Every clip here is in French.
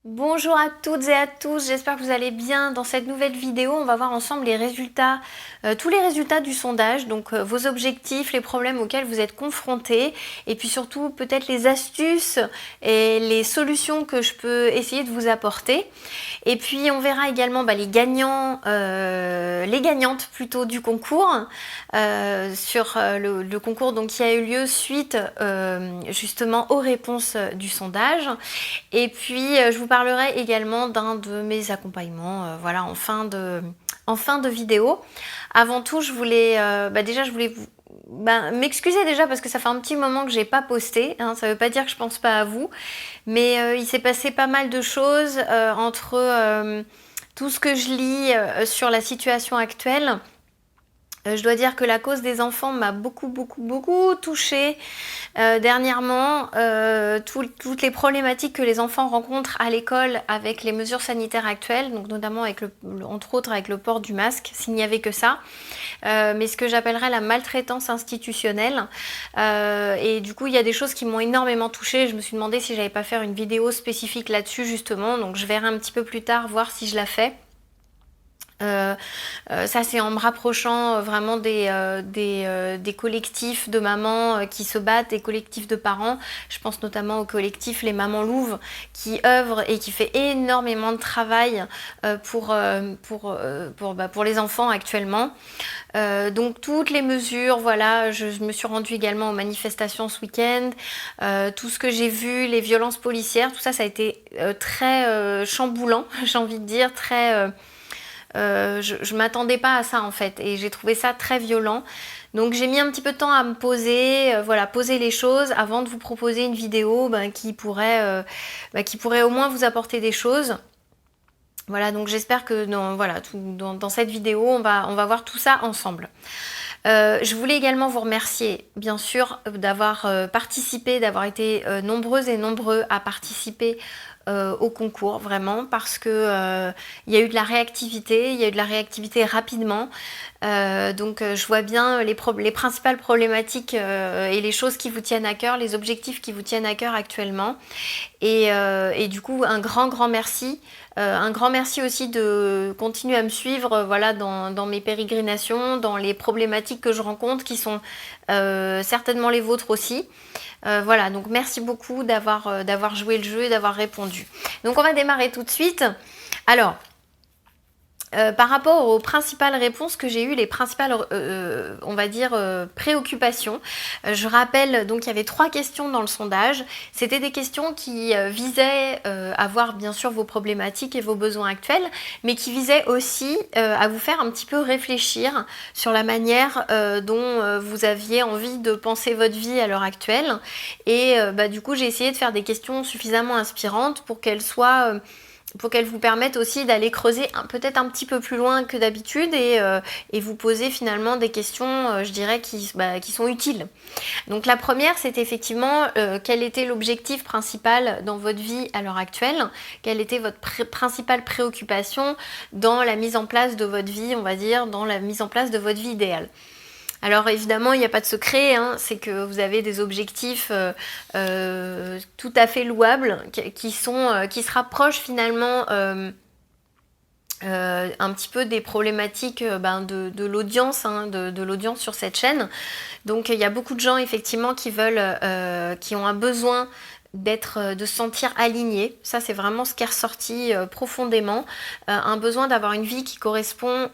Bonjour à toutes et à tous, j'espère que vous allez bien. Dans cette nouvelle vidéo, on va voir ensemble les résultats, tous les résultats du sondage, donc vos objectifs, les problèmes auxquels vous êtes confrontés, et puis surtout peut-être les astuces et les solutions que je peux essayer de vous apporter. Et puis on verra également les gagnants, les gagnantes plutôt du concours, sur le concours donc, qui a eu lieu suite justement aux réponses du sondage. Et puis je vous parlerai également d'un de mes accompagnements voilà, en fin de vidéo. Avant tout, je voulais vous m'excuser déjà parce que ça fait un petit moment que j'ai pas posté, hein, ça veut pas dire que je pense pas à vous, mais il s'est passé pas mal de choses entre tout ce que je lis sur la situation actuelle. Je dois dire que la cause des enfants m'a beaucoup touchée dernièrement. Toutes les problématiques que les enfants rencontrent à l'école avec les mesures sanitaires actuelles, donc notamment avec entre autres avec le port du masque, s'il n'y avait que ça, mais ce que j'appellerais la maltraitance institutionnelle. Et du coup, il y a des choses qui m'ont énormément touchée. Je me suis demandé si j'allais pas faire une vidéo spécifique là-dessus justement, donc je verrai un petit peu plus tard voir si je la fais. Ça c'est en me rapprochant vraiment des collectifs de mamans qui se battent, des collectifs de parents. Je pense notamment au collectif Les Mamans Louves qui œuvre et qui fait énormément de travail pour les enfants actuellement. Donc toutes les mesures, voilà, je me suis rendue également aux manifestations ce week-end. Tout ce que j'ai vu, les violences policières, tout ça, ça a été très chamboulant, j'ai envie de dire, très... je m'attendais pas à ça en fait et j'ai trouvé ça très violent. Donc j'ai mis un petit peu de temps à me poser, voilà, poser les choses avant de vous proposer une vidéo qui pourrait au moins vous apporter des choses. Voilà, donc j'espère que dans cette vidéo, on va voir tout ça ensemble. Je voulais également vous remercier, bien sûr, d'avoir participé, d'avoir été nombreuses et nombreux à participer au concours, vraiment, parce que il y a eu de la réactivité, il y a eu de la réactivité rapidement. Donc je vois bien les principales problématiques et les choses qui vous tiennent à cœur, les objectifs qui vous tiennent à cœur actuellement. Et du coup, un grand merci. Un grand merci aussi de continuer à me suivre voilà, dans mes pérégrinations, dans les problématiques que je rencontre, qui sont certainement les vôtres aussi. Voilà, donc merci beaucoup d'avoir joué le jeu et d'avoir répondu. Donc on va démarrer tout de suite. Alors, par rapport aux principales réponses que j'ai eues, les principales, on va dire, préoccupations, je rappelle, donc il y avait 3 questions dans le sondage. C'était des questions qui visaient à voir bien sûr vos problématiques et vos besoins actuels, mais qui visaient aussi à vous faire un petit peu réfléchir sur la manière dont vous aviez envie de penser votre vie à l'heure actuelle. Et du coup, j'ai essayé de faire des questions suffisamment inspirantes pour qu'elles vous permettent aussi d'aller creuser peut-être un petit peu plus loin que d'habitude et vous poser finalement des questions, je dirais, qui sont utiles. Donc la première, c'est effectivement quel était l'objectif principal dans votre vie à l'heure actuelle, quelle était votre principale préoccupation dans la mise en place de votre vie, on va dire, dans la mise en place de votre vie idéale. Alors évidemment, il n'y a pas de secret, hein, c'est que vous avez des objectifs tout à fait louables qui se rapprochent finalement un petit peu des problématiques de l'audience, hein, de l'audience sur cette chaîne. Donc il y a beaucoup de gens effectivement qui ont un besoin de se sentir aligné. Ça c'est vraiment ce qui est ressorti profondément. Un besoin d'avoir une vie qui correspond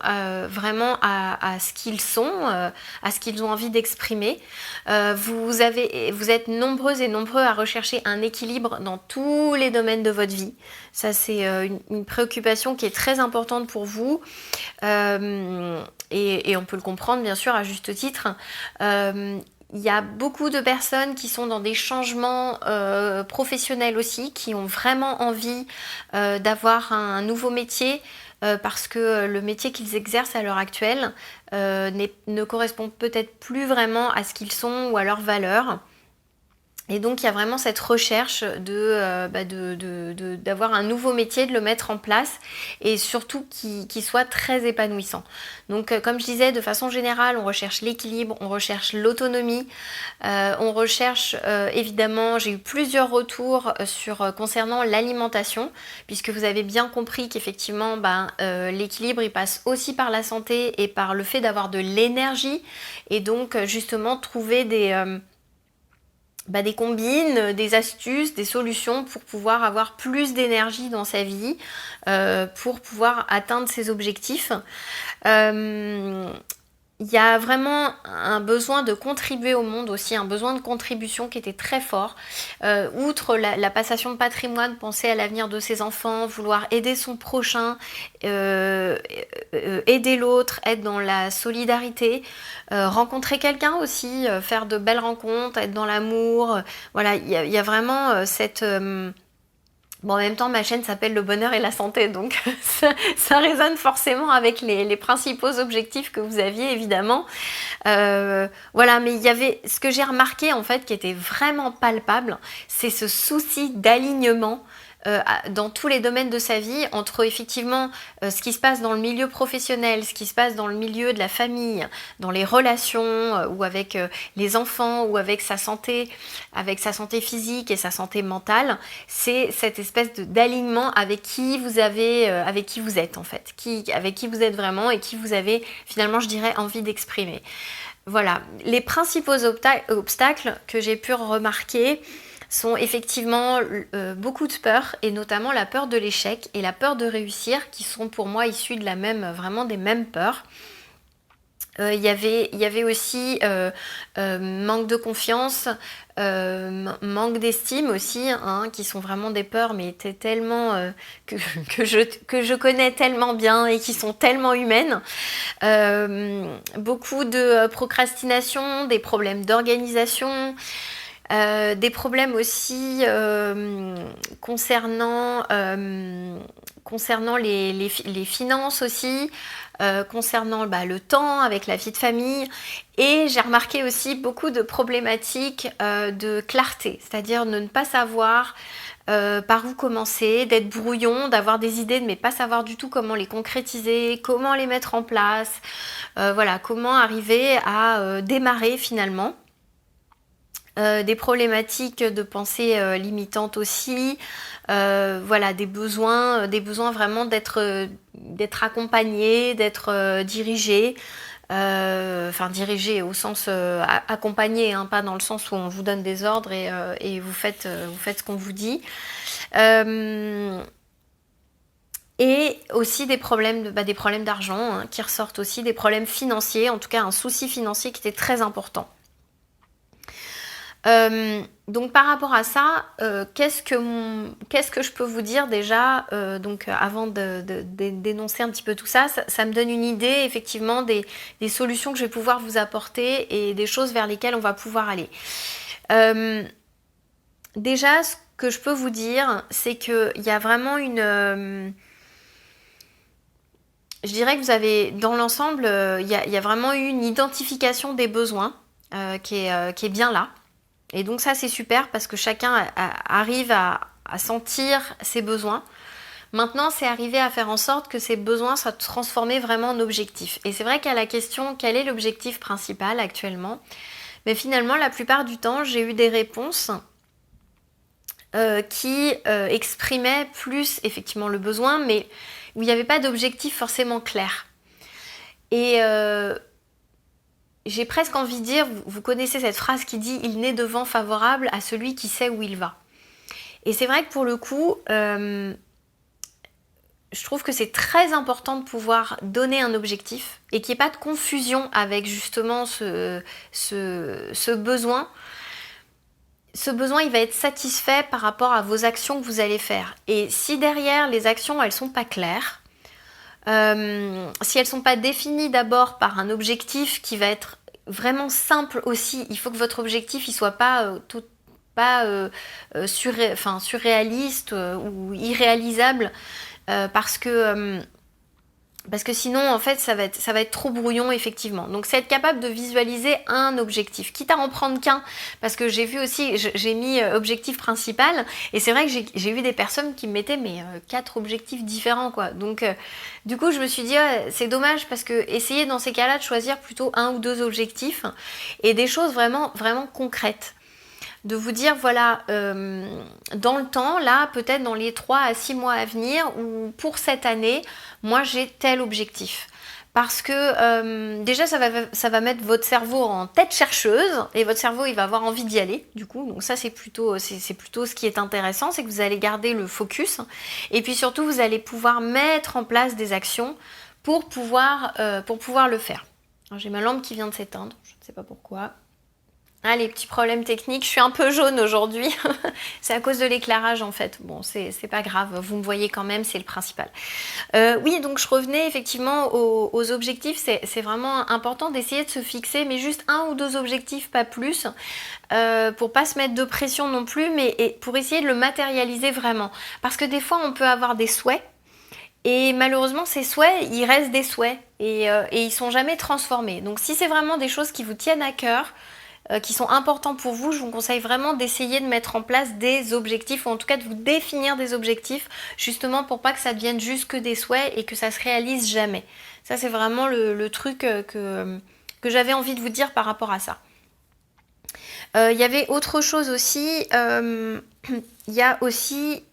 vraiment à ce qu'ils sont, à ce qu'ils ont envie d'exprimer. Vous êtes nombreuses et nombreux à rechercher un équilibre dans tous les domaines de votre vie. Ça c'est une préoccupation qui est très importante pour vous. Et on peut le comprendre bien sûr à juste titre. Il y a beaucoup de personnes qui sont dans des changements professionnels aussi, qui ont vraiment envie d'avoir un nouveau métier parce que le métier qu'ils exercent à l'heure actuelle ne correspond peut-être plus vraiment à ce qu'ils sont ou à leurs valeurs. Et donc il y a vraiment cette recherche d'avoir un nouveau métier, de le mettre en place et surtout qui soit très épanouissant. Donc comme je disais, de façon générale, on recherche l'équilibre, on recherche l'autonomie, on recherche évidemment, j'ai eu plusieurs retours concernant l'alimentation, puisque vous avez bien compris qu'effectivement l'équilibre il passe aussi par la santé et par le fait d'avoir de l'énergie et donc justement trouver des combines, des astuces, des solutions pour pouvoir avoir plus d'énergie dans sa vie, pour pouvoir atteindre ses objectifs. Il y a vraiment un besoin de contribuer au monde aussi, un besoin de contribution qui était très fort. Outre la passation de patrimoine, penser à l'avenir de ses enfants, vouloir aider son prochain, aider l'autre, être dans la solidarité, rencontrer quelqu'un aussi, faire de belles rencontres, être dans l'amour. Voilà, il y a vraiment cette... Bon, en même temps, ma chaîne s'appelle Le Bonheur et la Santé, donc ça résonne forcément avec les principaux objectifs que vous aviez, évidemment. Voilà, mais il y avait ce que j'ai remarqué, en fait, qui était vraiment palpable, c'est ce souci d'alignement dans tous les domaines de sa vie, entre effectivement ce qui se passe dans le milieu professionnel, ce qui se passe dans le milieu de la famille, dans les relations ou avec les enfants ou avec sa santé physique et sa santé mentale. C'est cette espèce d'alignement avec qui vous êtes en fait, avec qui vous êtes vraiment et qui vous avez finalement, je dirais, envie d'exprimer. Voilà, les principaux obstacles que j'ai pu remarquer sont effectivement beaucoup de peurs, et notamment la peur de l'échec et la peur de réussir, qui sont pour moi issues de vraiment des mêmes peurs. Il y avait aussi manque de confiance, manque d'estime aussi, hein, qui sont vraiment des peurs, mais tellement que je connais tellement bien et qui sont tellement humaines. Beaucoup de procrastination, des problèmes d'organisation. Des problèmes aussi concernant les finances aussi, concernant le temps avec la vie de famille. Et j'ai remarqué aussi beaucoup de problématiques de clarté, c'est-à-dire de ne pas savoir par où commencer, d'être brouillon, d'avoir des idées mais pas savoir du tout comment les concrétiser, comment les mettre en place, voilà, comment arriver à démarrer finalement. Des problématiques de pensée limitantes aussi, voilà, des besoins vraiment d'être accompagné, dirigé, dirigé au sens accompagné, hein, pas dans le sens où on vous donne des ordres et vous faites ce qu'on vous dit. Et aussi des problèmes d'argent, hein, qui ressortent aussi, des problèmes financiers, en tout cas un souci financier qui était très important. Donc par rapport à ça, qu'est-ce que je peux vous dire déjà, avant d'énoncer un petit peu tout ça, ça me donne une idée effectivement des solutions que je vais pouvoir vous apporter et des choses vers lesquelles on va pouvoir aller. Déjà, ce que je peux vous dire, c'est qu'il y a vraiment je dirais que vous avez, dans l'ensemble, il y a vraiment eu une identification des besoins qui est bien là. Et donc ça, c'est super parce que chacun arrive à sentir ses besoins. Maintenant, c'est arriver à faire en sorte que ces besoins soient transformés vraiment en objectifs. Et c'est vrai qu'à la question, quel est l'objectif principal actuellement ? Mais finalement, la plupart du temps, j'ai eu des réponses qui exprimaient plus effectivement le besoin, mais où il n'y avait pas d'objectif forcément clair. Et j'ai presque envie de dire, vous connaissez cette phrase qui dit « Il n'est de vent favorable à celui qui sait où il va ». Et c'est vrai que pour le coup, je trouve que c'est très important de pouvoir donner un objectif et qu'il n'y ait pas de confusion avec justement ce besoin. Ce besoin, il va être satisfait par rapport à vos actions que vous allez faire. Et si derrière, les actions, elles ne sont pas claires, si elles ne sont pas définies d'abord par un objectif qui va être vraiment simple aussi, il faut que votre objectif ne soit pas surréaliste ou irréalisable, parce que Parce que sinon, en fait, ça va être trop brouillon, effectivement. Donc, c'est être capable de visualiser un objectif, quitte à en prendre qu'un. Parce que j'ai vu aussi, j'ai mis objectif principal, et c'est vrai que j'ai vu des personnes qui me mettaient 4 objectifs différents, quoi. Donc, du coup, je me suis dit, c'est dommage, parce que essayer dans ces cas-là de choisir plutôt 1 ou 2 objectifs, et des choses vraiment, vraiment concrètes. De vous dire, voilà, dans le temps, là, peut-être dans les 3 à 6 mois à venir, ou pour cette année, moi j'ai tel objectif. Parce que déjà, ça va mettre votre cerveau en tête chercheuse, et votre cerveau, il va avoir envie d'y aller, du coup. Donc ça, c'est plutôt ce qui est intéressant, c'est que vous allez garder le focus. Et puis surtout, vous allez pouvoir mettre en place des actions pour pouvoir le faire. J'ai ma lampe qui vient de s'éteindre, je ne sais pas pourquoi. Ah, les petits problèmes techniques, je suis un peu jaune aujourd'hui, c'est à cause de l'éclairage en fait, bon c'est pas grave, vous me voyez quand même, c'est le principal. Oui, donc je revenais effectivement aux objectifs, c'est vraiment important d'essayer de se fixer, mais juste 1 ou 2 objectifs, pas plus, pour pas se mettre de pression non plus, mais pour essayer de le matérialiser vraiment. Parce que des fois on peut avoir des souhaits, et malheureusement ces souhaits, ils restent des souhaits, et ils sont jamais transformés. Donc si c'est vraiment des choses qui vous tiennent à cœur, qui sont importants pour vous, je vous conseille vraiment d'essayer de mettre en place des objectifs, ou en tout cas de vous définir des objectifs, justement pour pas que ça devienne juste que des souhaits et que ça se réalise jamais. Ça c'est vraiment le truc que j'avais envie de vous dire par rapport à ça. Il y avait autre chose aussi, il y a aussi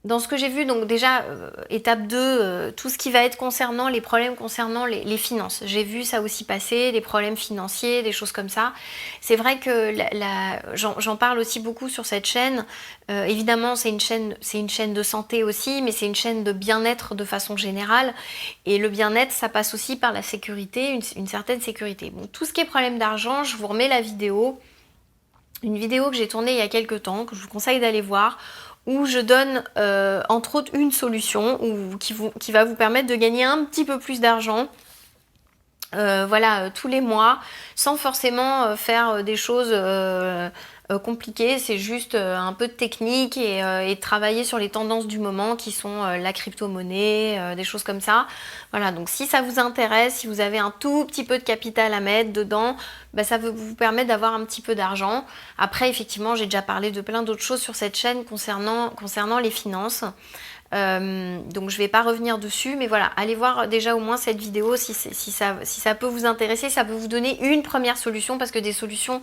dans ce que j'ai vu, donc déjà, étape 2, tout ce qui va être concernant les problèmes concernant les finances. J'ai vu ça aussi passer, des problèmes financiers, des choses comme ça. C'est vrai que j'en parle aussi beaucoup sur cette chaîne. Évidemment, c'est une chaîne de santé aussi, mais c'est une chaîne de bien-être de façon générale. Et le bien-être, ça passe aussi par la sécurité, une certaine sécurité. Bon, tout ce qui est problème d'argent, je vous remets la vidéo. Une vidéo que j'ai tournée il y a quelques temps, que je vous conseille d'aller voir, où je donne entre autres une solution qui va vous permettre de gagner un petit peu plus d'argent voilà, tous les mois, sans forcément faire des choses compliquées. C'est juste un peu de technique et travailler sur les tendances du moment qui sont la crypto-monnaie, des choses comme ça. Voilà, donc si ça vous intéresse, si vous avez un tout petit peu de capital à mettre dedans, bah, ça va vous permettre d'avoir un petit peu d'argent. Après, effectivement, j'ai déjà parlé de plein d'autres choses sur cette chaîne concernant les finances. Donc je vais pas revenir dessus, mais voilà, allez voir déjà au moins cette vidéo si ça peut vous intéresser, ça peut vous donner une première solution, parce que des solutions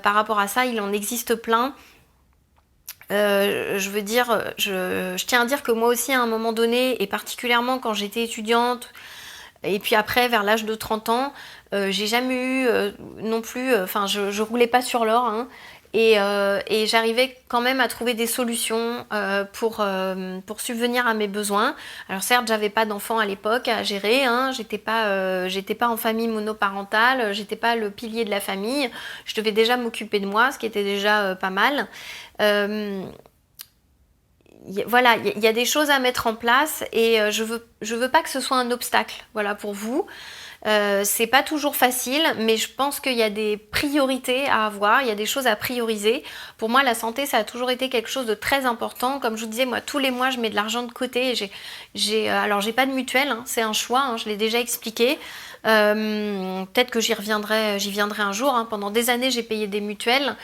par rapport à ça, il en existe plein. Je veux dire, je tiens à dire que moi aussi à un moment donné, et particulièrement quand j'étais étudiante, et puis après vers l'âge de 30 ans, j'ai jamais eu non plus, enfin je roulais pas sur l'or, hein. Et j'arrivais quand même à trouver des solutions pour subvenir à mes besoins. Alors certes, j'avais pas d'enfants à l'époque à gérer, hein, j'étais pas en famille monoparentale, j'étais pas le pilier de la famille, je devais déjà m'occuper de moi, ce qui était déjà pas mal. Voilà, il y a des choses à mettre en place, et je veux pas que ce soit un obstacle, voilà, pour vous. C'est pas toujours facile, mais je pense qu'il y a des priorités à avoir, il y a des choses à prioriser. Pour moi, la santé, ça a toujours été quelque chose de très important. Comme je vous disais, moi, tous les mois, je mets de l'argent de côté. Alors, j'ai pas de mutuelle, hein, c'est un choix, hein, je l'ai déjà expliqué. Peut-être que j'y viendrai un jour, hein. Pendant des années j'ai payé des mutuelles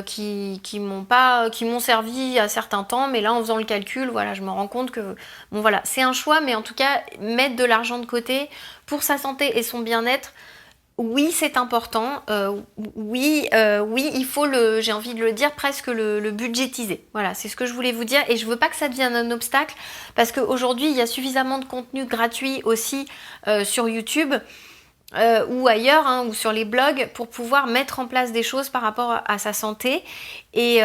qui m'ont servi à certains temps, mais là en faisant le calcul, voilà, je me rends compte que bon voilà, c'est un choix, mais en tout cas mettre de l'argent de côté pour sa santé et son bien-être, oui, c'est important. Oui, il faut j'ai envie de le dire, presque le budgétiser. Voilà, c'est ce que je voulais vous dire, et je veux pas que ça devienne un obstacle, parce qu'aujourd'hui il y a suffisamment de contenu gratuit aussi sur YouTube ou ailleurs, hein, ou sur les blogs, pour pouvoir mettre en place des choses par rapport à sa santé, et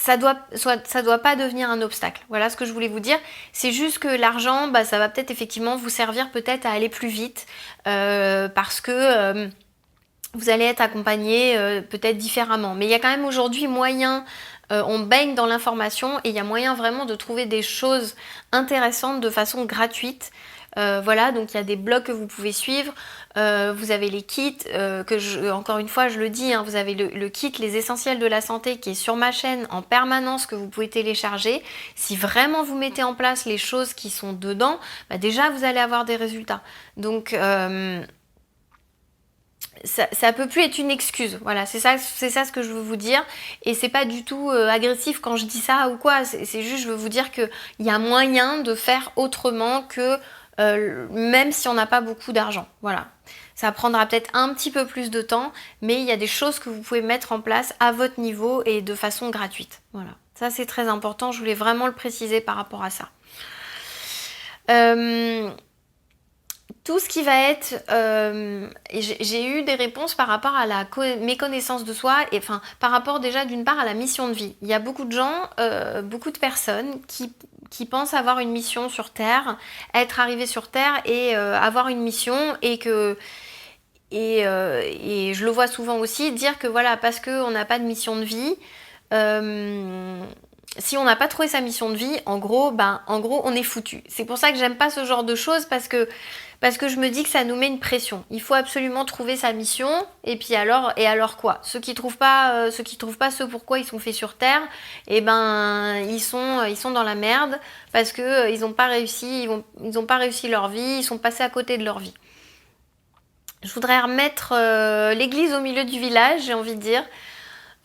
ça doit pas devenir un obstacle. Voilà ce que je voulais vous dire. C'est juste que l'argent, bah, ça va peut-être effectivement vous servir peut-être à aller plus vite, parce que vous allez être accompagné peut-être différemment. Mais il y a quand même aujourd'hui moyen, on baigne dans l'information, et il y a moyen vraiment de trouver des choses intéressantes de façon gratuite. Voilà, donc il y a des blogs que vous pouvez suivre. Vous avez les kits, encore une fois je le dis, hein, vous avez le kit Les Essentiels de la Santé qui est sur ma chaîne en permanence, que vous pouvez télécharger. Si vraiment vous mettez en place les choses qui sont dedans, bah déjà vous allez avoir des résultats. Donc ça peut plus être une excuse. Voilà, c'est ça ce que je veux vous dire. Et c'est pas du tout agressif quand je dis ça ou quoi. C'est juste, je veux vous dire qu'il y a moyen de faire autrement que même si on n'a pas beaucoup d'argent. Voilà. Ça prendra peut-être un petit peu plus de temps, mais il y a des choses que vous pouvez mettre en place à votre niveau et de façon gratuite. Voilà. Ça, c'est très important. Je voulais vraiment le préciser par rapport à ça. Tout ce qui va être... j'ai eu des réponses par rapport à la méconnaissance de soi, et enfin par rapport déjà d'une part à la mission de vie. Il y a beaucoup de gens, beaucoup de personnes qui pensent avoir une mission sur Terre, être arrivés sur Terre et avoir une mission, et je le vois souvent aussi, dire que voilà, parce qu'on n'a pas de mission de vie, si on n'a pas trouvé sa mission de vie, en gros, on est foutu. C'est pour ça que j'aime pas ce genre de choses, parce que je me dis que ça nous met une pression. Il faut absolument trouver sa mission, et puis alors quoi? Ceux qui trouvent pas ce pourquoi ils sont faits sur Terre, eh ben ils sont dans la merde, parce que ils ont pas réussi leur vie, ils sont passés à côté de leur vie. Je voudrais remettre l'église au milieu du village, j'ai envie de dire,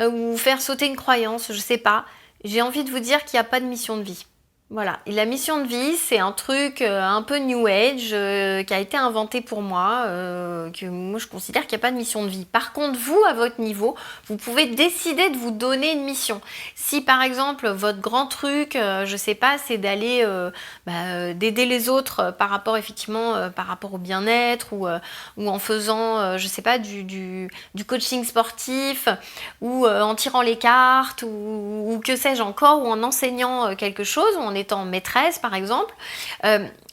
ou faire sauter une croyance, je sais pas. J'ai envie de vous dire qu'il n'y a pas de mission de vie. Voilà, et la mission de vie, c'est un truc un peu New Age qui a été inventé pour moi, que moi je considère qu'il n'y a pas de mission de vie. Par contre, vous, à votre niveau, vous pouvez décider de vous donner une mission. Si par exemple, votre grand truc, je sais pas, c'est d'aller, d'aider les autres par rapport effectivement, par rapport au bien-être, ou en faisant, je sais pas, du coaching sportif, ou en tirant les cartes, ou que sais-je encore, ou en enseignant quelque chose, ou en étant maîtresse par exemple,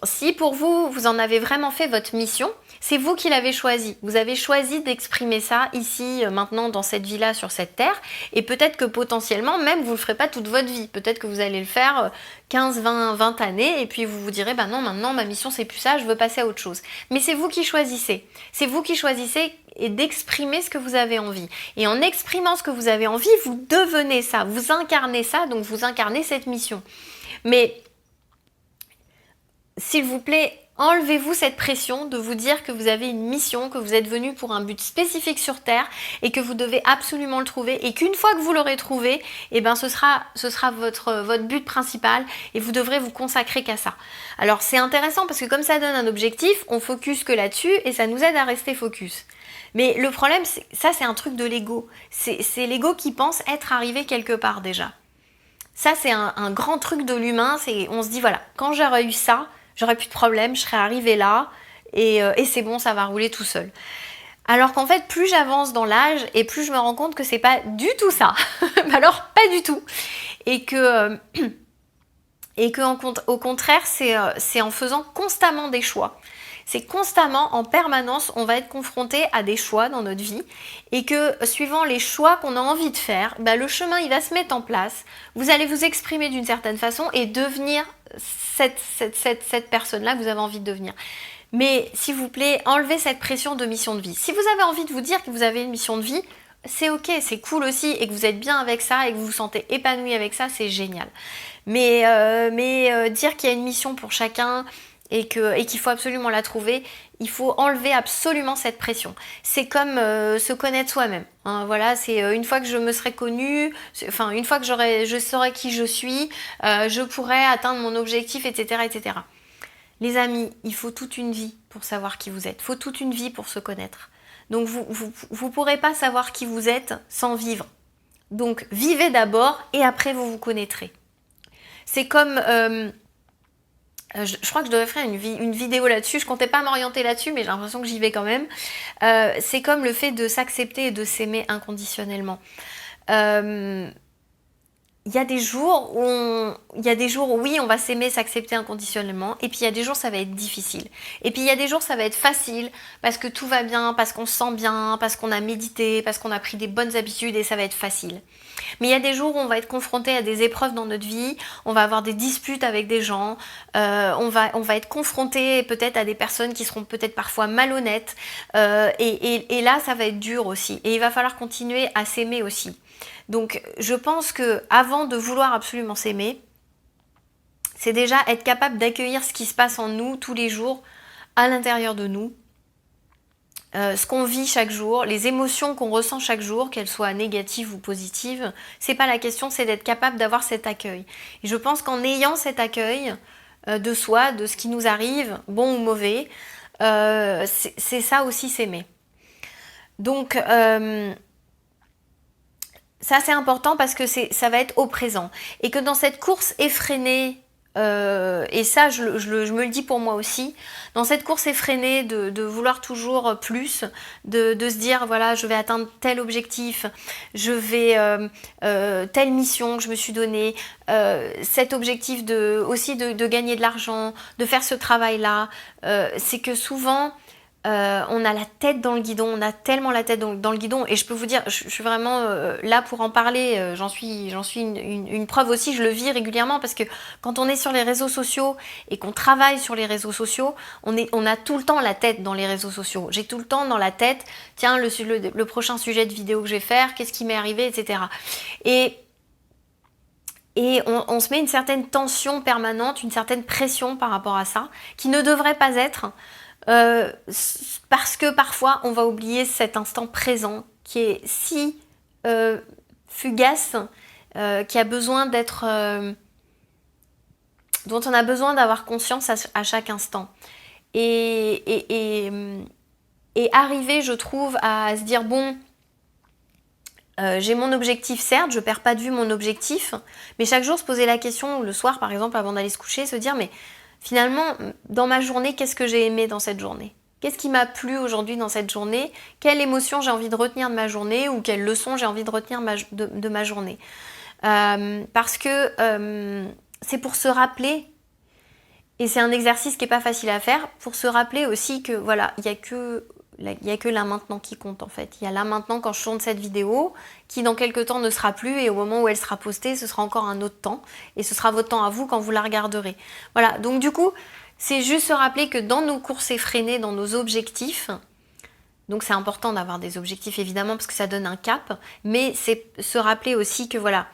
si pour vous, vous en avez vraiment fait votre mission, c'est vous qui l'avez choisi. Vous avez choisi d'exprimer ça ici, maintenant, dans cette vie-là, sur cette terre, et peut-être que potentiellement, même, vous le ferez pas toute votre vie. Peut-être que vous allez le faire 15, 20 années, et puis vous vous direz, bah non, maintenant, ma mission, c'est plus ça, je veux passer à autre chose. Mais c'est vous qui choisissez. C'est vous qui choisissez et d'exprimer ce que vous avez envie. Et en exprimant ce que vous avez envie, vous devenez ça, vous incarnez ça, donc vous incarnez cette mission. Mais, s'il vous plaît, enlevez-vous cette pression de vous dire que vous avez une mission, que vous êtes venu pour un but spécifique sur Terre, et que vous devez absolument le trouver, et qu'une fois que vous l'aurez trouvé, eh ben ce sera votre but principal, et vous devrez vous consacrer qu'à ça. Alors c'est intéressant parce que comme ça donne un objectif, on focus que là-dessus, et ça nous aide à rester focus. Mais le problème, c'est un truc de l'ego. C'est l'ego qui pense être arrivé quelque part déjà. Ça, c'est un grand truc de l'humain, on se dit, voilà, quand j'aurais eu ça, j'aurais plus de problème, je serais arrivée là, et c'est bon, ça va rouler tout seul. Alors qu'en fait, plus j'avance dans l'âge, et plus je me rends compte que c'est pas du tout ça. Alors, pas du tout. Et au contraire, c'est en faisant constamment des choix. C'est constamment, en permanence, on va être confronté à des choix dans notre vie, et que suivant les choix qu'on a envie de faire, le chemin il va se mettre en place, vous allez vous exprimer d'une certaine façon et devenir cette personne-là que vous avez envie de devenir. Mais s'il vous plaît, enlevez cette pression de mission de vie. Si vous avez envie de vous dire que vous avez une mission de vie, c'est ok, c'est cool aussi, et que vous êtes bien avec ça, et que vous vous sentez épanoui avec ça, c'est génial. Mais dire qu'il y a une mission pour chacun, et qu'il faut absolument la trouver, il faut enlever absolument cette pression. C'est comme se connaître soi-même. Hein, voilà, c'est une fois que je me serai connue, une fois que je saurai qui je suis, je pourrai atteindre mon objectif, etc., etc. Les amis, il faut toute une vie pour savoir qui vous êtes. Il faut toute une vie pour se connaître. Donc vous pourrez pas savoir qui vous êtes sans vivre. Donc vivez d'abord et après vous vous connaîtrez. C'est comme... je crois que je devrais faire une vidéo là-dessus. Je comptais pas m'orienter là-dessus, mais j'ai l'impression que j'y vais quand même. C'est comme le fait de s'accepter et de s'aimer inconditionnellement. il y a des jours où oui, on va s'aimer, s'accepter inconditionnellement, et puis il y a des jours ça va être difficile. Et puis il y a des jours ça va être facile parce que tout va bien, parce qu'on se sent bien, parce qu'on a médité, parce qu'on a pris des bonnes habitudes et ça va être facile. Mais il y a des jours où on va être confronté à des épreuves dans notre vie, on va avoir des disputes avec des gens, on va être confronté peut-être à des personnes qui seront peut-être parfois malhonnêtes, et là ça va être dur aussi. Et il va falloir continuer à s'aimer aussi. Donc je pense que avant de vouloir absolument s'aimer, c'est déjà être capable d'accueillir ce qui se passe en nous tous les jours, à l'intérieur de nous, ce qu'on vit chaque jour, les émotions qu'on ressent chaque jour, qu'elles soient négatives ou positives. C'est pas la question, c'est d'être capable d'avoir cet accueil. Et je pense qu'en ayant cet accueil de soi, de ce qui nous arrive, bon ou mauvais, c'est ça aussi s'aimer. Donc ça c'est important parce que ça va être au présent. Et que dans cette course effrénée, et ça je me le dis pour moi aussi, dans cette course effrénée de vouloir toujours plus, de se dire voilà je vais atteindre tel objectif, je vais telle mission que je me suis donnée, cet objectif aussi de gagner de l'argent, de faire ce travail là, c'est que souvent on a la tête dans le guidon, on a tellement la tête dans le guidon, et je peux vous dire, je suis vraiment là pour en parler, j'en suis une preuve aussi, je le vis régulièrement, parce que quand on est sur les réseaux sociaux et qu'on travaille sur les réseaux sociaux, on a tout le temps la tête dans les réseaux sociaux. J'ai tout le temps dans la tête, tiens, le prochain sujet de vidéo que je vais faire, qu'est-ce qui m'est arrivé, etc. Et on se met une certaine tension permanente, une certaine pression par rapport à ça, qui ne devrait pas être, parce que parfois on va oublier cet instant présent qui est si fugace, qui a besoin d'être, dont on a besoin d'avoir conscience à chaque instant. Et arriver, je trouve, à se dire bon, j'ai mon objectif, certes, je perds pas de vue mon objectif, mais chaque jour se poser la question, le soir par exemple, avant d'aller se coucher, se dire mais finalement, dans ma journée, qu'est-ce que j'ai aimé dans cette journée? Qu'est-ce qui m'a plu aujourd'hui dans cette journée? Quelle émotion j'ai envie de retenir de ma journée, ou quelle leçon j'ai envie de retenir de ma journée? Parce que c'est pour se rappeler, et c'est un exercice qui n'est pas facile à faire, pour se rappeler aussi que voilà, il n'y a que là maintenant qui compte en fait. Il y a là maintenant quand je tourne cette vidéo, qui dans quelques temps ne sera plus, et au moment où elle sera postée, ce sera encore un autre temps, et ce sera votre temps à vous quand vous la regarderez. Voilà, donc du coup, c'est juste se rappeler que dans nos courses effrénées, dans nos objectifs, donc c'est important d'avoir des objectifs évidemment parce que ça donne un cap, mais c'est se rappeler aussi que voilà,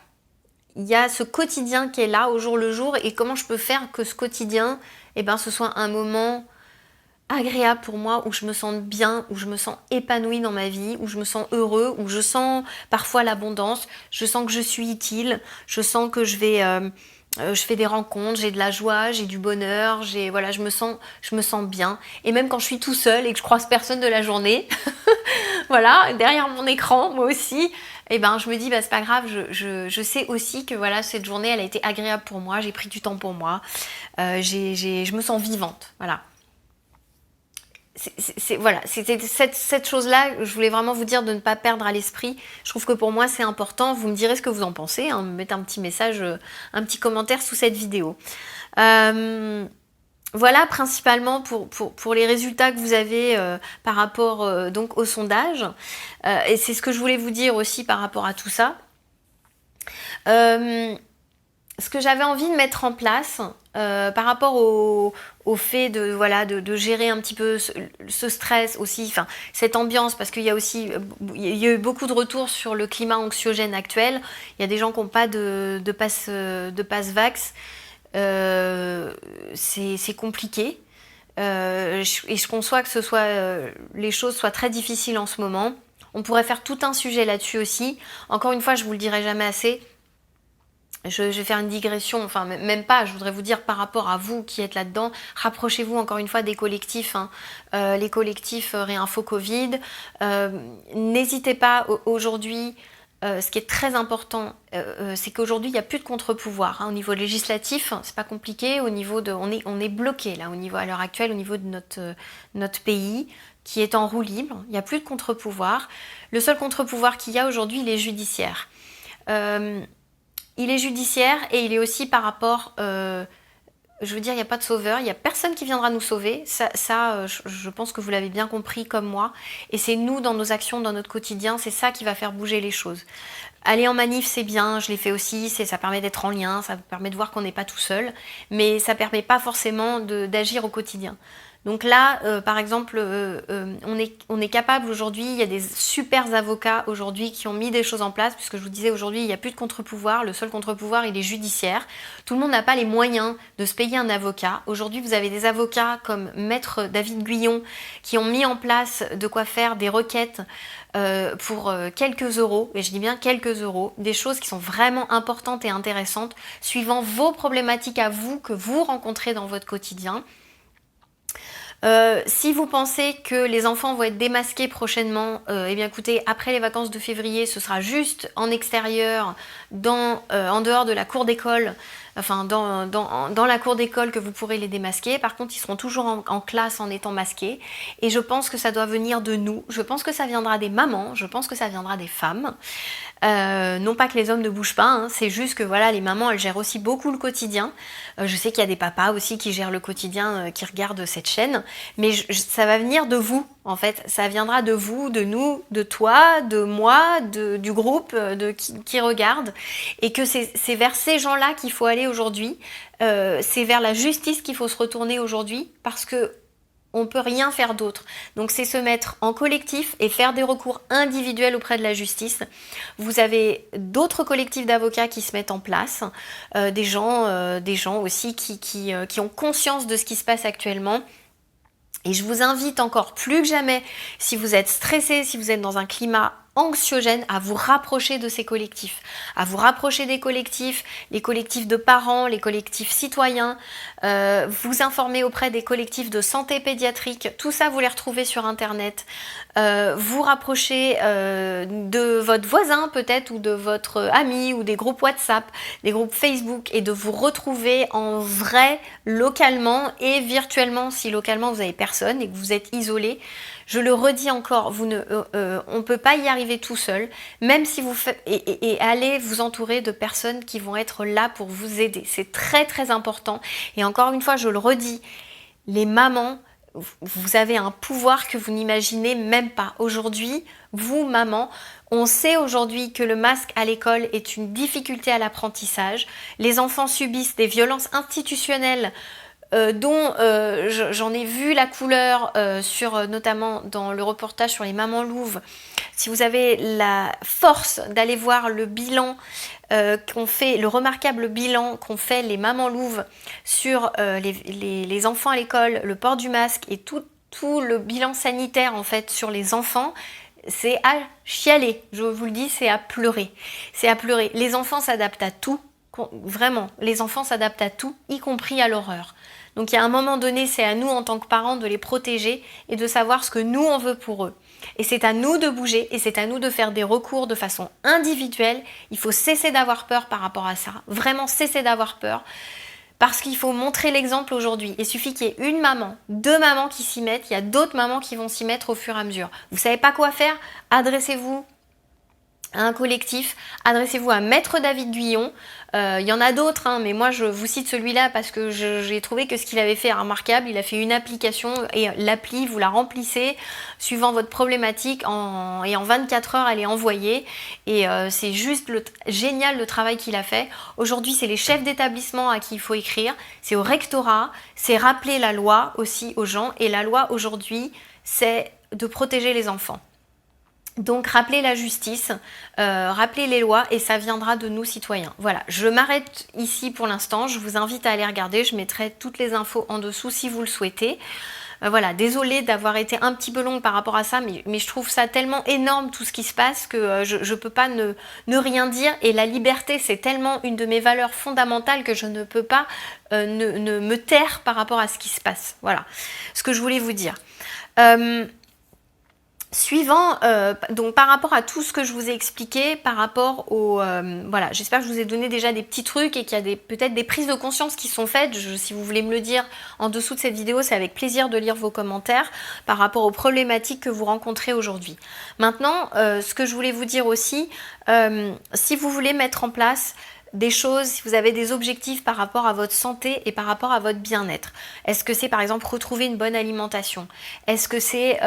il y a ce quotidien qui est là au jour le jour, et comment je peux faire que ce quotidien, ce soit un moment agréable pour moi, où je me sens bien, où je me sens épanouie dans ma vie, où je me sens heureux, où je sens parfois l'abondance, je sens que je suis utile, je sens que je fais des rencontres, j'ai de la joie, j'ai du bonheur, je me sens bien. Et même quand je suis tout seul et que je croise personne de la journée, voilà, derrière mon écran, moi aussi, je me dis c'est pas grave, je sais aussi que voilà, cette journée elle a été agréable pour moi, j'ai pris du temps pour moi, je me sens vivante, voilà. Voilà, c'était cette chose-là, je voulais vraiment vous dire de ne pas perdre à l'esprit. Je trouve que pour moi c'est important. Vous me direz ce que vous en pensez, hein, me mettez un petit message, un petit commentaire sous cette vidéo. Voilà principalement pour les résultats que vous avez par rapport donc au sondage. Et c'est ce que je voulais vous dire aussi par rapport à tout ça. Ce que j'avais envie de mettre en place par rapport au fait de gérer un petit peu ce stress aussi, cette ambiance, parce qu'il y a eu beaucoup de retours sur le climat anxiogène actuel. Il y a des gens qui n'ont pas de pass vax. C'est compliqué. Et je conçois que les choses soient très difficiles en ce moment. On pourrait faire tout un sujet là-dessus aussi. Encore une fois, je vous le dirai jamais assez. Je vais faire une digression, enfin même pas, je voudrais vous dire par rapport à vous qui êtes là-dedans, rapprochez-vous encore une fois des collectifs, les collectifs Réinfo Covid. N'hésitez pas aujourd'hui, ce qui est très important, c'est qu'aujourd'hui il n'y a plus de contre-pouvoir. Au niveau législatif, c'est pas compliqué, on est bloqué là, au niveau à l'heure actuelle, au niveau de notre pays, qui est en roue libre, il n'y a plus de contre-pouvoir. Le seul contre-pouvoir qu'il y a aujourd'hui, il est judiciaire. il est judiciaire et il est aussi par rapport... je veux dire, il n'y a pas de sauveur, il n'y a personne qui viendra nous sauver. Je pense que vous l'avez bien compris comme moi. Et c'est nous, dans nos actions, dans notre quotidien, c'est ça qui va faire bouger les choses. Aller en manif, c'est bien, je l'ai fait aussi, ça permet d'être en lien, ça permet de voir qu'on n'est pas tout seul, mais ça ne permet pas forcément d'agir au quotidien. Donc là, par exemple, on est capable aujourd'hui, il y a des super avocats aujourd'hui qui ont mis des choses en place, puisque je vous disais aujourd'hui, il n'y a plus de contre-pouvoir, le seul contre-pouvoir, il est judiciaire. Tout le monde n'a pas les moyens de se payer un avocat. Aujourd'hui, vous avez des avocats comme Maître David Guyon qui ont mis en place de quoi faire des requêtes pour quelques euros, et je dis bien quelques euros, des choses qui sont vraiment importantes et intéressantes, suivant vos problématiques à vous, que vous rencontrez dans votre quotidien. Si vous pensez que les enfants vont être démasqués prochainement, eh bien écoutez, après les vacances de février, ce sera juste en extérieur, en dehors de la cour d'école, enfin dans la cour d'école que vous pourrez les démasquer. Par contre, ils seront toujours en classe en étant masqués. Et je pense que ça doit venir de nous. Je pense que ça viendra des mamans, je pense que ça viendra des femmes. Non pas que les hommes ne bougent pas, hein, c'est juste que voilà, les mamans elles gèrent aussi beaucoup le quotidien. Je sais qu'il y a des papas aussi qui gèrent le quotidien, qui regardent cette chaîne, mais ça va venir de vous en fait, ça viendra de vous, de nous, de toi, de moi, du groupe qui regarde, et que c'est vers ces gens-là qu'il faut aller aujourd'hui, c'est vers la justice qu'il faut se retourner aujourd'hui, parce que on ne peut rien faire d'autre. Donc c'est se mettre en collectif et faire des recours individuels auprès de la justice. Vous avez d'autres collectifs d'avocats qui se mettent en place, des gens aussi qui ont conscience de ce qui se passe actuellement. Et je vous invite encore plus que jamais, si vous êtes stressé, si vous êtes dans un climat anxiogène, à vous rapprocher de ces collectifs, à vous rapprocher des collectifs, les collectifs de parents, les collectifs citoyens, vous informer auprès des collectifs de santé pédiatrique, tout ça vous les retrouvez sur internet, vous rapprocher de votre voisin peut-être, ou de votre ami, ou des groupes WhatsApp, des groupes Facebook, et de vous retrouver en vrai, localement et virtuellement, si localement vous n'avez personne et que vous êtes isolé. Je le redis encore, on ne peut pas y arriver tout seul, même si vous faites, et allez vous entourer de personnes qui vont être là pour vous aider. C'est très très important. Et encore une fois, je le redis, les mamans, vous avez un pouvoir que vous n'imaginez même pas. Aujourd'hui, vous, maman, on sait aujourd'hui que le masque à l'école est une difficulté à l'apprentissage. Les enfants subissent des violences institutionnelles dont j'en ai vu la couleur notamment dans le reportage sur les mamans louves. Si vous avez la force d'aller voir le bilan le remarquable bilan qu'ont fait les mamans louves sur les enfants à l'école, le port du masque et tout le bilan sanitaire en fait sur les enfants, c'est à chialer, je vous le dis, c'est à pleurer. C'est à pleurer. Les enfants s'adaptent à tout, vraiment, les enfants s'adaptent à tout, y compris à l'horreur. Donc il y a un moment donné, c'est à nous en tant que parents de les protéger et de savoir ce que nous on veut pour eux. Et c'est à nous de bouger et c'est à nous de faire des recours de façon individuelle. Il faut cesser d'avoir peur par rapport à ça, vraiment cesser d'avoir peur. Parce qu'il faut montrer l'exemple aujourd'hui. Il suffit qu'il y ait une maman, deux mamans qui s'y mettent, il y a d'autres mamans qui vont s'y mettre au fur et à mesure. Vous ne savez pas quoi faire? Adressez-vous à un collectif, adressez-vous à Maître David Guyon. Il y en a d'autres, hein, mais moi je vous cite celui-là parce que j'ai trouvé que ce qu'il avait fait est remarquable. Il a fait une application et l'appli, vous la remplissez suivant votre problématique et en 24 heures elle est envoyée. Et c'est juste génial le travail qu'il a fait. Aujourd'hui c'est les chefs d'établissement à qui il faut écrire, c'est au rectorat, c'est rappeler la loi aussi aux gens. Et la loi aujourd'hui c'est de protéger les enfants. Donc rappelez la justice, rappelez les lois et ça viendra de nous citoyens. Voilà, je m'arrête ici pour l'instant, je vous invite à aller regarder, je mettrai toutes les infos en dessous si vous le souhaitez. Voilà, désolée d'avoir été un petit peu longue par rapport à ça, mais je trouve ça tellement énorme tout ce qui se passe que je ne peux pas ne rien dire. Et la liberté, c'est tellement une de mes valeurs fondamentales que je ne peux pas ne me taire par rapport à ce qui se passe. Voilà, ce que je voulais vous dire. Suivant, donc par rapport à tout ce que je vous ai expliqué, par rapport au... voilà, j'espère que je vous ai donné déjà des petits trucs et qu'il y a peut-être des prises de conscience qui sont faites. Si vous voulez me le dire en dessous de cette vidéo, c'est avec plaisir de lire vos commentaires par rapport aux problématiques que vous rencontrez aujourd'hui. Maintenant, ce que je voulais vous dire aussi, si vous voulez mettre en place des choses, si vous avez des objectifs par rapport à votre santé et par rapport à votre bien-être. Est-ce que c'est par exemple retrouver une bonne alimentation? Est-ce que c'est...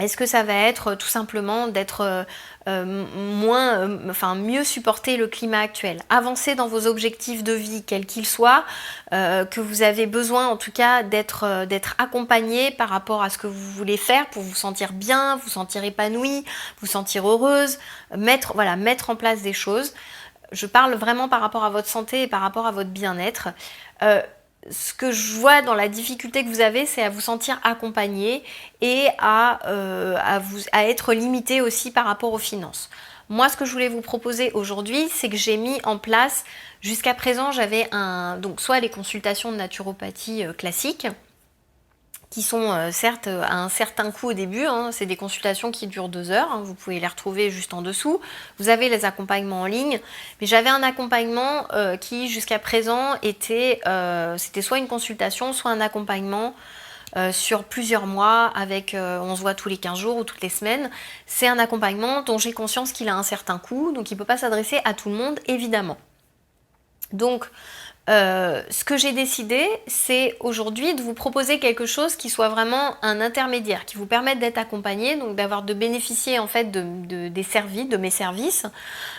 Est-ce que ça va être tout simplement d'être mieux supporter le climat actuel, avancer dans vos objectifs de vie, quels qu'ils soient, que vous avez besoin en tout cas d'être accompagné par rapport à ce que vous voulez faire pour vous sentir bien, vous sentir épanoui, vous sentir heureuse, mettre en place des choses. Je parle vraiment par rapport à votre santé et par rapport à votre bien-être. Ce que je vois dans la difficulté que vous avez, c'est à vous sentir accompagné et à être limité aussi par rapport aux finances. Moi, ce que je voulais vous proposer aujourd'hui, c'est que j'ai mis en place, jusqu'à présent, j'avais donc soit les consultations de naturopathie classiques, qui sont certes à un certain coût au début, hein, c'est des consultations qui durent 2 heures, hein, vous pouvez les retrouver juste en dessous. Vous avez les accompagnements en ligne, mais j'avais un accompagnement qui jusqu'à présent c'était soit une consultation, soit un accompagnement sur plusieurs mois, avec on se voit tous les 15 jours ou toutes les semaines. C'est un accompagnement dont j'ai conscience qu'il a un certain coût, donc il ne peut pas s'adresser à tout le monde, évidemment. Donc, ce que j'ai décidé, c'est aujourd'hui de vous proposer quelque chose qui soit vraiment un intermédiaire, qui vous permette d'être accompagné, donc de bénéficier en fait des services, de mes services.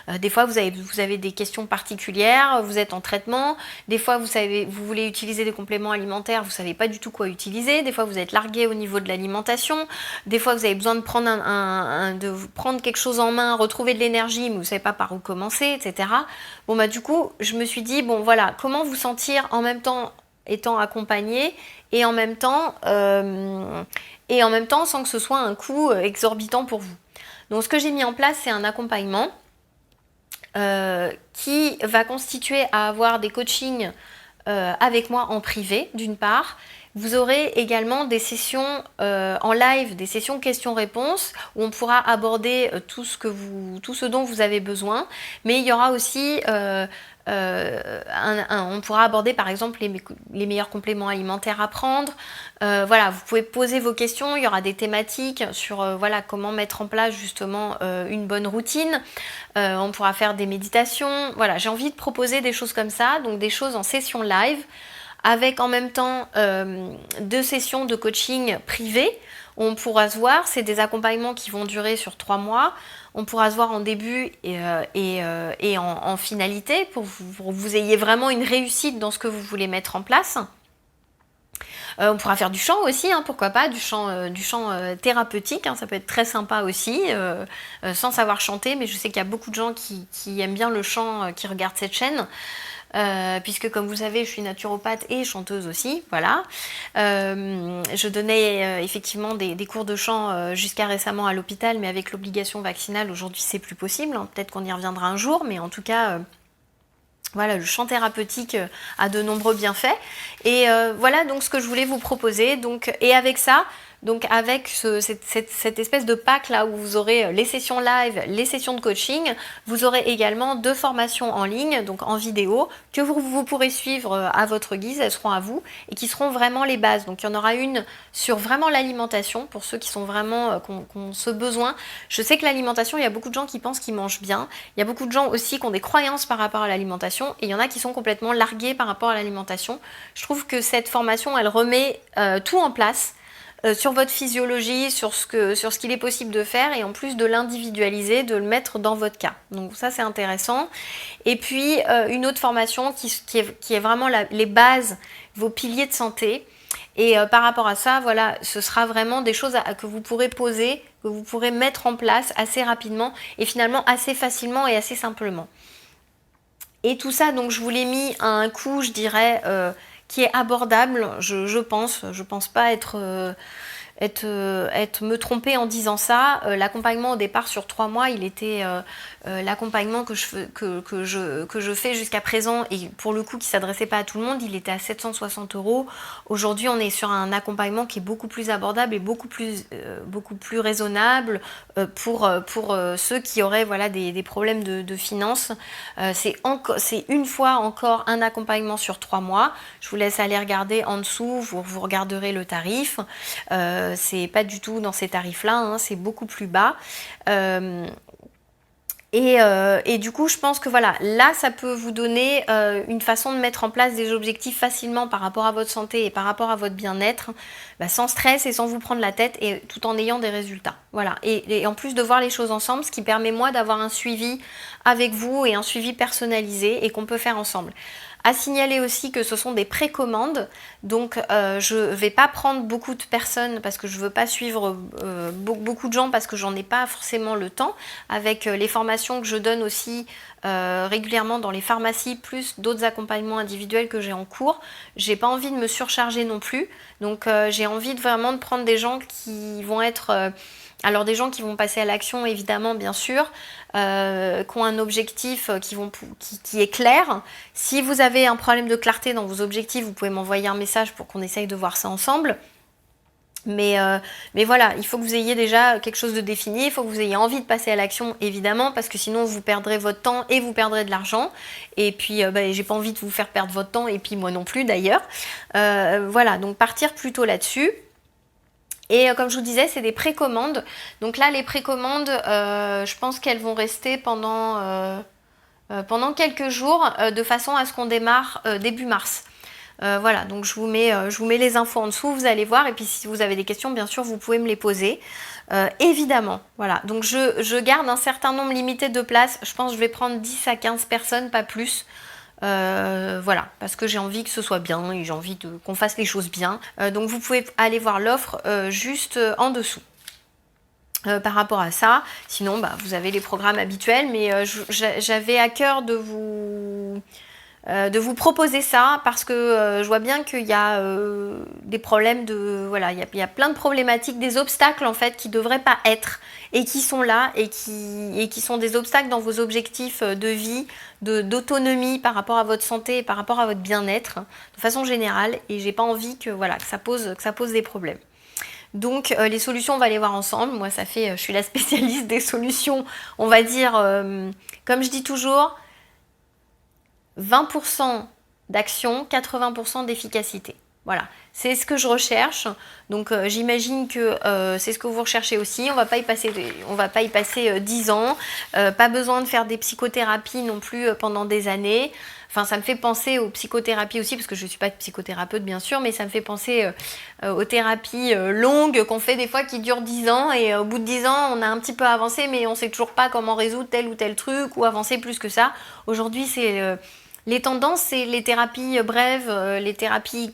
Des fois, vous avez des questions particulières, vous êtes en traitement. Des fois, vous voulez utiliser des compléments alimentaires, vous ne savez pas du tout quoi utiliser. Des fois, vous êtes largué au niveau de l'alimentation. Des fois, vous avez besoin de prendre quelque chose en main, retrouver de l'énergie, mais vous ne savez pas par où commencer, etc. Bon, du coup, je me suis dit, bon, voilà, comment vous sentir en même temps étant accompagné et en même temps sans que ce soit un coût exorbitant pour vous. Donc, ce que j'ai mis en place, c'est un accompagnement qui va constituer à avoir des coachings avec moi en privé, d'une part. Vous aurez également des sessions en live, des sessions questions-réponses où on pourra aborder tout ce dont vous avez besoin. Mais il y aura aussi, on pourra aborder par exemple les meilleurs compléments alimentaires à prendre. Voilà, vous pouvez poser vos questions. Il y aura des thématiques sur comment mettre en place justement une bonne routine. On pourra faire des méditations. Voilà, j'ai envie de proposer des choses comme ça, donc des choses en session live, avec en même temps 2 sessions de coaching privé. On pourra se voir, c'est des accompagnements qui vont durer sur 3 mois. On pourra se voir en début et en finalité pour que vous ayez vraiment une réussite dans ce que vous voulez mettre en place. On pourra faire du chant aussi, hein, pourquoi pas, du chant thérapeutique, hein, ça peut être très sympa aussi, sans savoir chanter, mais je sais qu'il y a beaucoup de gens qui aiment bien le chant, qui regardent cette chaîne. Puisque comme vous savez, je suis naturopathe et chanteuse aussi, voilà. Je donnais effectivement des cours de chant jusqu'à récemment à l'hôpital, mais avec l'obligation vaccinale, aujourd'hui c'est plus possible, hein. Peut-être qu'on y reviendra un jour, mais en tout cas... Voilà, le chant thérapeutique a de nombreux bienfaits. Et voilà donc ce que je voulais vous proposer. Et avec ça, donc avec cette espèce de pack là où vous aurez les sessions live, les sessions de coaching, vous aurez également 2 formations en ligne, donc en vidéo, que vous pourrez suivre à votre guise, elles seront à vous, et qui seront vraiment les bases. Donc il y en aura une sur vraiment l'alimentation, pour ceux qui sont vraiment, qui ont ce besoin. Je sais que l'alimentation, il y a beaucoup de gens qui pensent qu'ils mangent bien, il y a beaucoup de gens aussi qui ont des croyances par rapport à l'alimentation, et il y en a qui sont complètement largués par rapport à l'alimentation. Je trouve que cette formation, elle remet tout en place, sur votre physiologie, sur ce qu'il est possible de faire, et en plus de l'individualiser, de le mettre dans votre cas. Donc ça c'est intéressant. Et puis une autre formation qui est vraiment les bases, vos piliers de santé. Et par rapport à ça, voilà, ce sera vraiment des choses que vous pourrez poser, que vous pourrez mettre en place assez rapidement et finalement assez facilement et assez simplement. Et tout ça, donc je vous l'ai mis à un coût, je dirais, qui est abordable, je pense. Je pense pas me tromper en disant ça. L'accompagnement au départ sur 3 mois, il était l'accompagnement que je fais jusqu'à présent, et pour le coup qui s'adressait pas à tout le monde, il était à 760 €. Aujourd'hui, on est sur un accompagnement qui est beaucoup plus abordable et beaucoup plus raisonnable pour ceux qui auraient des problèmes de finances. C'est une fois encore un accompagnement sur 3 mois. Je vous laisse aller regarder en dessous, vous regarderez le tarif. C'est pas du tout dans ces tarifs-là, hein, c'est beaucoup plus bas. Et du coup, je pense que voilà, là, ça peut vous donner une façon de mettre en place des objectifs facilement par rapport à votre santé et par rapport à votre bien-être, sans stress et sans vous prendre la tête et tout en ayant des résultats. Voilà. Et en plus de voir les choses ensemble, ce qui permet moi d'avoir un suivi avec vous et un suivi personnalisé et qu'on peut faire ensemble. À signaler aussi que ce sont des précommandes, donc je ne vais pas prendre beaucoup de personnes parce que je ne veux pas suivre beaucoup de gens parce que j'en ai pas forcément le temps, avec les formations que je donne aussi régulièrement dans les pharmacies, plus d'autres accompagnements individuels que j'ai en cours. J'ai pas envie de me surcharger non plus, donc j'ai envie vraiment de prendre des gens qui vont être... alors des gens qui vont passer à l'action évidemment bien sûr, qui ont un objectif qui est clair. Si vous avez un problème de clarté dans vos objectifs, vous pouvez m'envoyer un message pour qu'on essaye de voir ça ensemble. Mais voilà, il faut que vous ayez déjà quelque chose de défini, il faut que vous ayez envie de passer à l'action évidemment, parce que sinon vous perdrez votre temps et vous perdrez de l'argent. Et puis j'ai pas envie de vous faire perdre votre temps et puis moi non plus d'ailleurs. Voilà, donc partir plutôt là-dessus. Et comme je vous disais, c'est des précommandes. Donc là, les précommandes, je pense qu'elles vont rester pendant quelques jours, de façon à ce qu'on démarre début mars. Voilà, donc je vous mets les infos en dessous, vous allez voir. Et puis si vous avez des questions, bien sûr, vous pouvez me les poser. Évidemment, voilà. Donc je garde un certain nombre limité de places. Je pense que je vais prendre 10 à 15 personnes, pas plus. Voilà, parce que j'ai envie que ce soit bien et j'ai envie qu'on fasse les choses bien. Donc vous pouvez aller voir l'offre juste en dessous. Par rapport à ça, sinon vous avez les programmes habituels, mais j'avais à cœur de vous proposer ça parce que je vois bien qu'il y a des problèmes voilà, il y a plein de problématiques, des obstacles en fait qui ne devraient pas être et qui sont là et qui sont des obstacles dans vos objectifs de vie, d'autonomie par rapport à votre santé et par rapport à votre bien-être de façon générale, et j'ai pas envie que ça pose des problèmes. Donc les solutions, on va les voir ensemble. Moi je suis la spécialiste des solutions, on va dire, comme je dis toujours, 20% d'action, 80% d'efficacité. Voilà, c'est ce que je recherche. Donc j'imagine que c'est ce que vous recherchez aussi. On va pas y passer 10 ans. Pas besoin de faire des psychothérapies non plus pendant des années. Enfin, ça me fait penser aux psychothérapies aussi, parce que je ne suis pas psychothérapeute bien sûr, mais ça me fait penser aux thérapies longues qu'on fait des fois qui durent 10 ans, et au bout de 10 ans, on a un petit peu avancé, mais on ne sait toujours pas comment résoudre tel ou tel truc, ou avancer plus que ça. Aujourd'hui, c'est... les tendances, c'est les thérapies brèves, les thérapies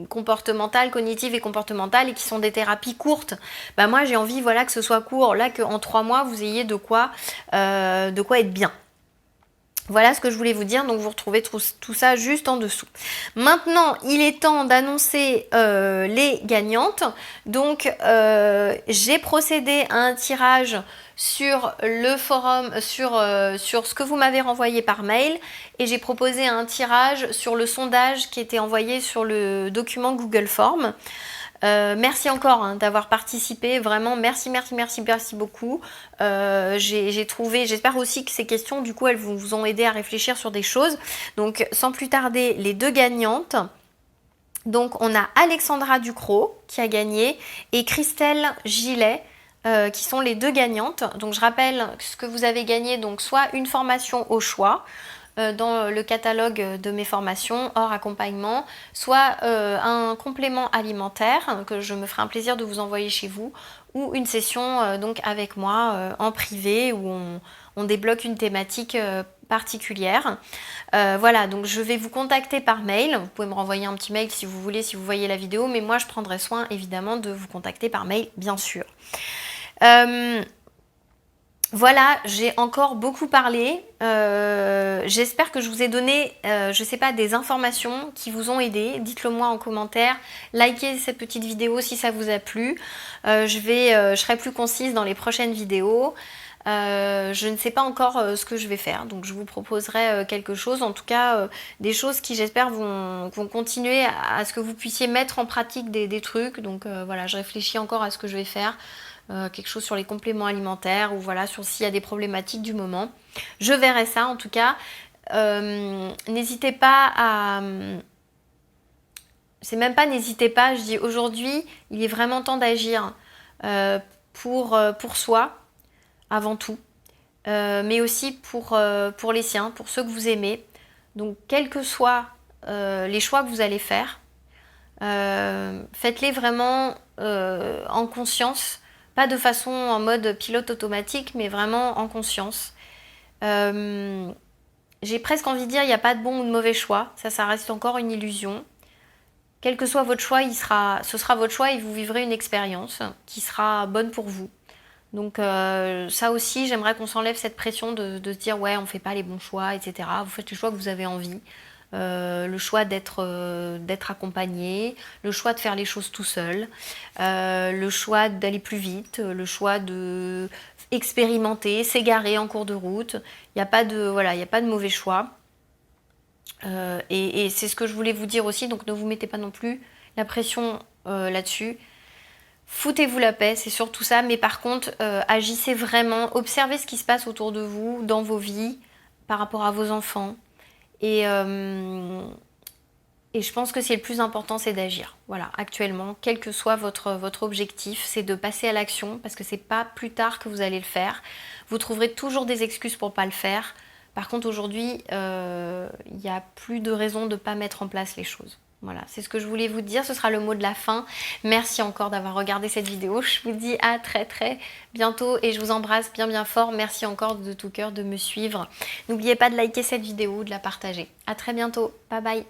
comportementales, cognitives et comportementales, et qui sont des thérapies courtes. Moi, j'ai envie, voilà, que ce soit court, là, qu'en 3 mois, vous ayez de quoi être bien. Voilà ce que je voulais vous dire, donc vous retrouvez tout ça juste en dessous. Maintenant, il est temps d'annoncer les gagnantes. Donc, j'ai procédé à un tirage sur le forum, sur ce que vous m'avez renvoyé par mail, et j'ai proposé un tirage sur le sondage qui était envoyé sur le document Google Form. Merci encore d'avoir participé, vraiment merci beaucoup. J'ai trouvé, j'espère aussi que ces questions du coup elles vous ont aidé à réfléchir sur des choses. Donc sans plus tarder, les 2 gagnantes. Donc on a Alexandra Ducrot qui a gagné et Christelle Gillet qui sont les 2 gagnantes. Donc je rappelle ce que vous avez gagné, donc soit une formation au choix dans le catalogue de mes formations hors accompagnement, soit un complément alimentaire que je me ferai un plaisir de vous envoyer chez vous, ou une session donc avec moi en privé où on débloque une thématique particulière. Voilà, donc je vais vous contacter par mail. Vous pouvez me renvoyer un petit mail si vous voulez, si vous voyez la vidéo, mais moi je prendrai soin évidemment de vous contacter par mail, bien sûr. Voilà, j'ai encore beaucoup parlé. J'espère que je vous ai donné, je sais pas, des informations qui vous ont aidé. Dites-le moi en commentaire. Likez cette petite vidéo si ça vous a plu. Je serai plus concise dans les prochaines vidéos. Je ne sais pas encore ce que je vais faire, donc je vous proposerai quelque chose, en tout cas des choses qui j'espère vont continuer à ce que vous puissiez mettre en pratique des trucs. Donc voilà, je réfléchis encore à ce que je vais faire. Quelque chose sur les compléments alimentaires, ou voilà, sur s'il y a des problématiques du moment. Je verrai ça en tout cas. N'hésitez pas à... C'est même pas n'hésitez pas, je dis aujourd'hui, il est vraiment temps d'agir pour soi, avant tout. mais aussi pour les siens, pour ceux que vous aimez. Donc, quels que soient les choix que vous allez faire, faites-les vraiment en conscience, pas de façon en mode pilote automatique, mais vraiment en conscience. J'ai presque envie de dire, il n'y a pas de bon ou de mauvais choix, ça reste encore une illusion. Quel que soit votre choix, ce sera votre choix et vous vivrez une expérience qui sera bonne pour vous. Donc ça aussi, j'aimerais qu'on s'enlève cette pression de se dire ouais, on ne fait pas les bons choix, etc. Vous faites les choix que vous avez envie. Le choix d'être accompagné, le choix de faire les choses tout seul, le choix d'aller plus vite, le choix de expérimenter, s'égarer en cours de route. Il n'y a pas de mauvais choix. Et c'est ce que je voulais vous dire aussi, donc ne vous mettez pas non plus la pression là-dessus. Foutez-vous la paix, c'est surtout ça, mais par contre, agissez vraiment, observez ce qui se passe autour de vous, dans vos vies, par rapport à vos enfants. Et je pense que c'est le plus important, c'est d'agir. Voilà, actuellement, quel que soit votre objectif, c'est de passer à l'action, parce que c'est pas plus tard que vous allez le faire. Vous trouverez toujours des excuses pour pas le faire. Par contre, aujourd'hui, il n'y a plus de raison de ne pas mettre en place les choses. Voilà, c'est ce que je voulais vous dire, ce sera le mot de la fin. Merci encore d'avoir regardé cette vidéo. Je vous dis à très très bientôt et je vous embrasse bien bien fort. Merci encore de tout cœur de me suivre. N'oubliez pas de liker cette vidéo, de la partager. À très bientôt. Bye bye.